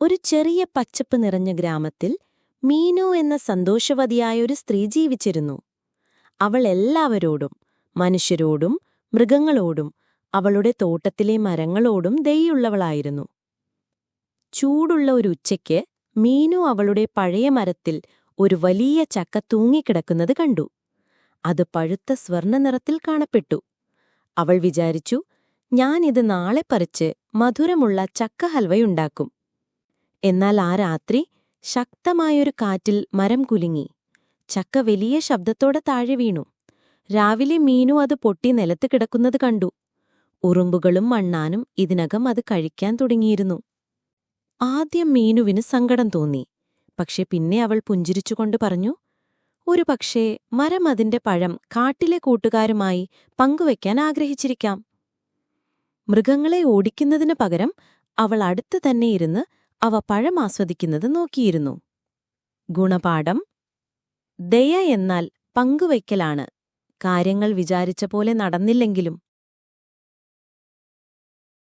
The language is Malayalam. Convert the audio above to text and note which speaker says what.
Speaker 1: ഒരു ചെറിയ പച്ചപ്പ് നിറഞ്ഞ ഗ്രാമത്തിൽ മീനു എന്ന സന്തോഷവതിയായൊരു സ്ത്രീ ജീവിച്ചിരുന്നു. അവൾ എല്ലാവരോടും, മനുഷ്യരോടും മൃഗങ്ങളോടും അവളുടെ തോട്ടത്തിലെ മരങ്ങളോടും ദയുള്ളവളായിരുന്നു. ചൂടുള്ള ഒരു ഉച്ചയ്ക്ക് മീനു അവളുടെ പഴയ മരത്തിൽ ഒരു വലിയ ചക്ക തൂങ്ങിക്കിടക്കുന്നത് കണ്ടു. അത് പഴുത്ത സ്വർണ്ണനിറത്തിൽ കാണപ്പെട്ടു. അവൾ വിചാരിച്ചു, ഞാനിത് നാളെ പറിച്ച് മധുരമുള്ള ചക്ക ഹൽവയുണ്ടാക്കും. എന്നാൽ ആ രാത്രി ശക്തമായൊരു കാറ്റിൽ മരം കുലുങ്ങി. ചക്ക വലിയ ശബ്ദത്തോടെ താഴെ വീണു. രാവിലെ മീനു അത് പൊട്ടി നിലത്ത് കിടക്കുന്നത് കണ്ടു. ഉറുമ്പുകളും മണ്ണാനും ഇതിനകം അത് കഴിക്കാൻ തുടങ്ങിയിരുന്നു. ആദ്യം മീനുവിന് സങ്കടം തോന്നി. പക്ഷെ പിന്നെ അവൾ പുഞ്ചിരിച്ചുകൊണ്ട് പറഞ്ഞു, ഒരു പക്ഷേ മരം അതിന്റെ പഴം കാട്ടിലെ കൂട്ടുകാരുമായി പങ്കുവയ്ക്കാൻ ആഗ്രഹിച്ചിരിക്കാം. മൃഗങ്ങളെ ഓടിക്കുന്നതിനു പകരം അവൾ അടുത്ത് തന്നെ ഇരുന്ന് അവ പഴം ആസ്വദിക്കുന്നത് നോക്കിയിരുന്നു. ഗുണപാഠം: ദയ എന്നാൽ പങ്കുവയ്ക്കലാണ്. കാര്യങ്ങൾ വിചാരിച്ച പോലെ നടന്നില്ലെങ്കിലും